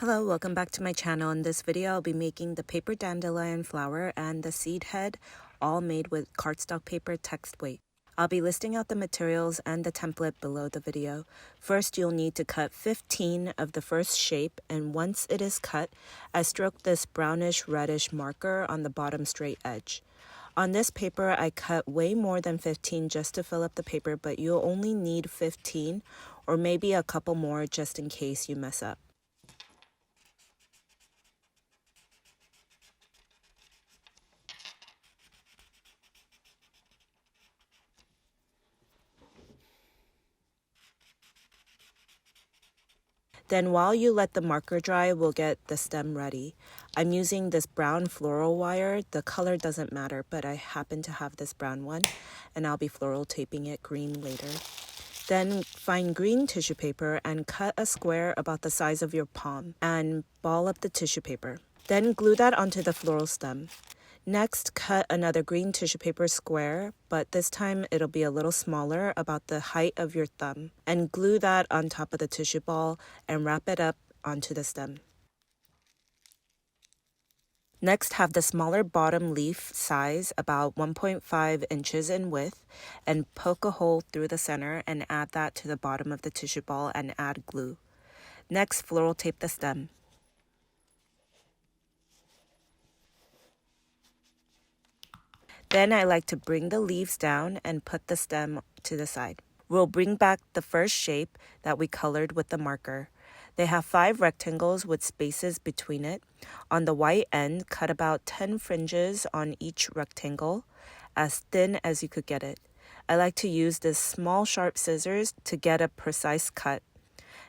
Hello, welcome back to my channel. In this video, I'll be making the paper dandelion flower and the seed head, all made with cardstock paper text weight. I'll be listing out the materials and the template below the video. First, you'll need to cut 15 of the first shape, and once it is cut, I stroke this brownish reddish marker on the bottom straight edge. On this paper, I cut way more than 15 just to fill up the paper, but you'll only need 15 or maybe a couple more just in case you mess up. Then while you let the marker dry, we'll get the stem ready. I'm using this brown floral wire. The color doesn't matter, but I happen to have this brown one, and I'll be floral taping it green later. Then find green tissue paper and cut a square about the size of your palm and ball up the tissue paper. Then glue that onto the floral stem. Next, cut another green tissue paper square, but this time it'll be a little smaller, about the height of your thumb, and glue that on top of the tissue ball and wrap it up onto the stem. Next, have the smaller bottom leaf size, about 1.5 inches in width, and poke a hole through the center and add that to the bottom of the tissue ball and add glue. Next, floral tape the stem. Then I like to bring the leaves down and put the stem to the side. We'll bring back the first shape that we colored with the marker. They have 5 rectangles with spaces between it. On the white end, cut about 10 fringes on each rectangle, as thin as you could get it. I like to use this small sharp scissors to get a precise cut,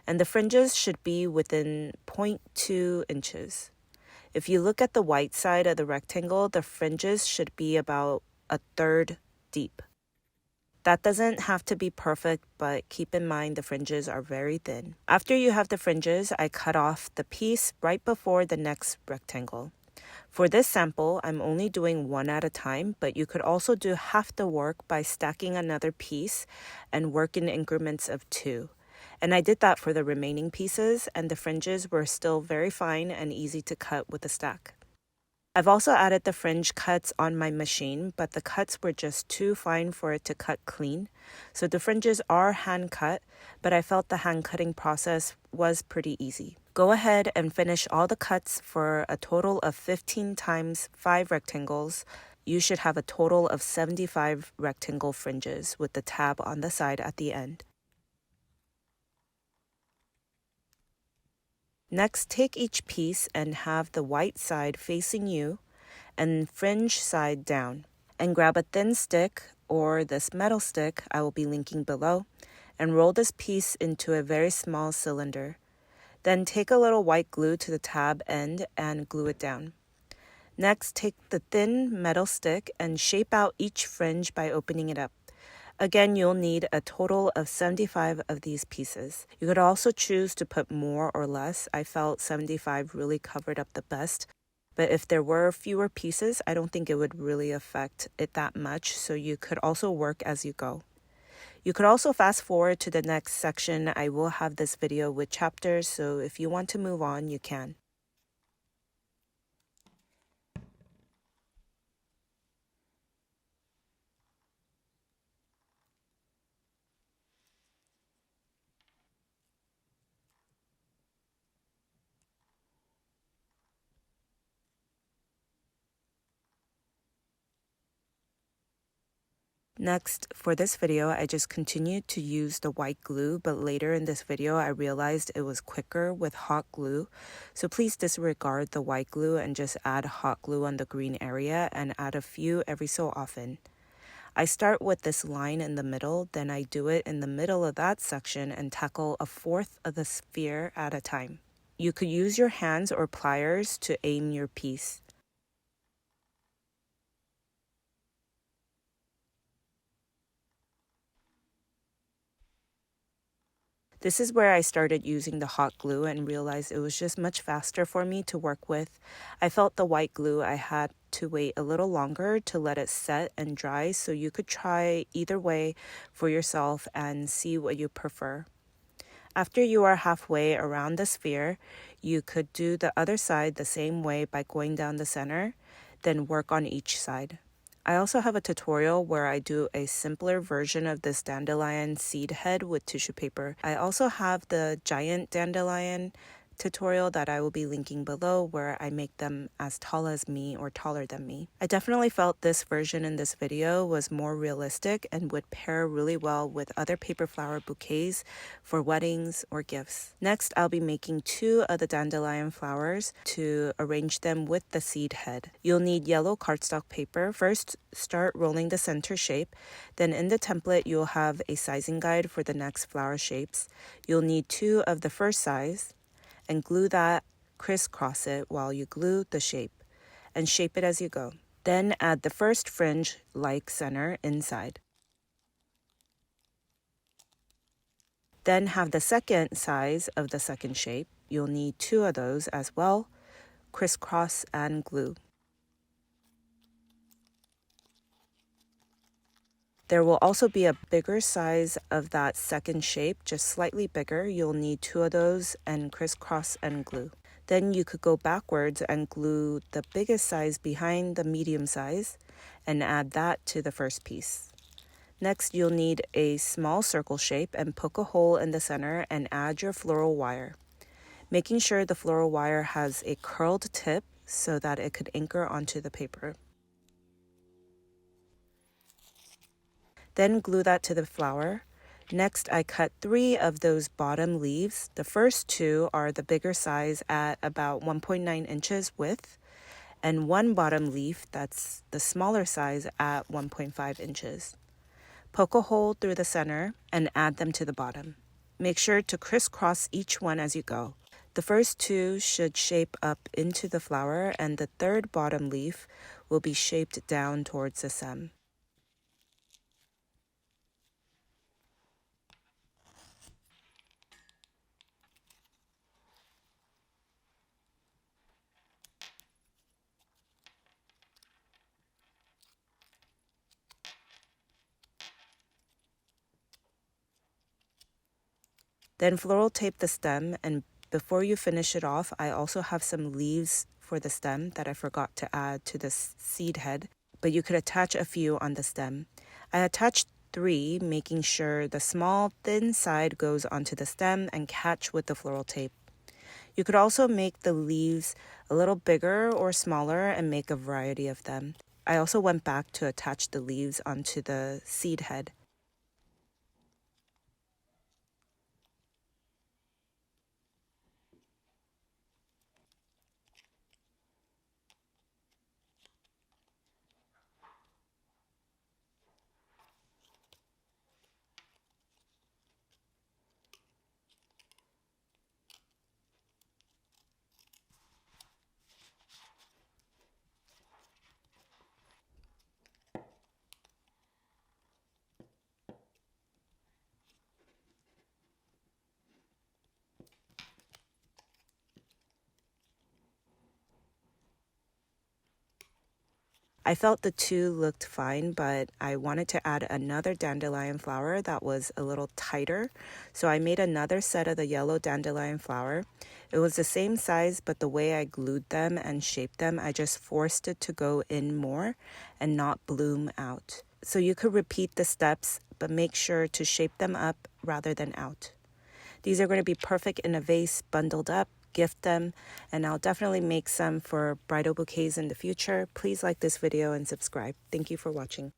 and the fringes should be within 0.2 inches. If you look at the white side of the rectangle, the fringes should be about 1/3 deep. That doesn't have to be perfect, but keep in mind the fringes are very thin. After you have the fringes, I cut off the piece right before the next rectangle. For this sample, I'm only doing one at a time, but you could also do half the work by stacking another piece and work in increments of 2. And I did that for the remaining pieces, and the fringes were still very fine and easy to cut with a stack. I've also added the fringe cuts on my machine, but the cuts were just too fine for it to cut clean. So the fringes are hand cut, but I felt the hand cutting process was pretty easy. Go ahead and finish all the cuts for a total of 15 times 5 rectangles. You should have a total of 75 rectangle fringes with the tab on the side at the end. Next, take each piece and have the white side facing you and fringe side down. And grab a thin stick or this metal stick I will be linking below and roll this piece into a very small cylinder. Then take a little white glue to the tab end and glue it down. Next, take the thin metal stick and shape out each fringe by opening it up. Again, you'll need a total of 75 of these pieces. You could also choose to put more or less. I felt 75 really covered up the best. But if there were fewer pieces, I don't think it would really affect it that much, so you could also work as you go. You could also fast forward to the next section. I will have this video with chapters, so if you want to move on, you can. Next, for this video, I just continued to use the white glue, but later in this video, I realized it was quicker with hot glue. So please disregard the white glue and just add hot glue on the green area and add a few every so often. I start with this line in the middle, then I do it in the middle of that section and tackle 1/4 of the sphere at a time. You could use your hands or pliers to aim your piece. This is where I started using the hot glue and realized it was just much faster for me to work with. I felt the white glue, I had to wait a little longer to let it set and dry, so you could try either way for yourself and see what you prefer. After you are halfway around the sphere, You could do the other side the same way by going down the center, then work on each side. I also have a tutorial where I do a simpler version of this dandelion seed head with tissue paper. I also have the giant dandelion tutorial that I will be linking below where I make them as tall as me or taller than me. I definitely felt this version in this video was more realistic and would pair really well with other paper flower bouquets for weddings or gifts. Next, I'll be making 2 of the dandelion flowers to arrange them with the seed head. You'll need yellow cardstock paper. First, start rolling the center shape. Then in the template, you'll have a sizing guide for the next flower shapes. You'll need 2 of the first size, and glue that, crisscross it while you glue the shape, and shape it as you go. Then add the first fringe-like center inside. Then have the second size of the second shape. You'll need 2 of those as well, crisscross and glue. There will also be a bigger size of that second shape, just slightly bigger. You'll need 2 of those and crisscross and glue. Then you could go backwards and glue the biggest size behind the medium size and add that to the first piece. Next, you'll need a small circle shape and poke a hole in the center and add your floral wire, making sure the floral wire has a curled tip so that it could anchor onto the paper. Then glue that to the flower. Next, I cut 3 of those bottom leaves. The first 2 are the bigger size at about 1.9 inches width, and 1 bottom leaf that's the smaller size at 1.5 inches. Poke a hole through the center and add them to the bottom. Make sure to crisscross each one as you go. The first 2 should shape up into the flower, and the third bottom leaf will be shaped down towards the stem. Then floral tape the stem, and before you finish it off, I also have some leaves for the stem that I forgot to add to the seed head, but you could attach a few on the stem. I attached 3, making sure the small, thin side goes onto the stem and catch with the floral tape. You could also make the leaves a little bigger or smaller and make a variety of them. I also went back to attach the leaves onto the seed head. I felt the 2 looked fine, but I wanted to add another dandelion flower that was a little tighter. So I made another set of the yellow dandelion flower. It was the same size, but the way I glued them and shaped them, I just forced it to go in more and not bloom out. So you could repeat the steps, but make sure to shape them up rather than out. These are going to be perfect in a vase, bundled up. Gift them, and I'll definitely make some for bridal bouquets in the future. Please like this video and subscribe. Thank you for watching.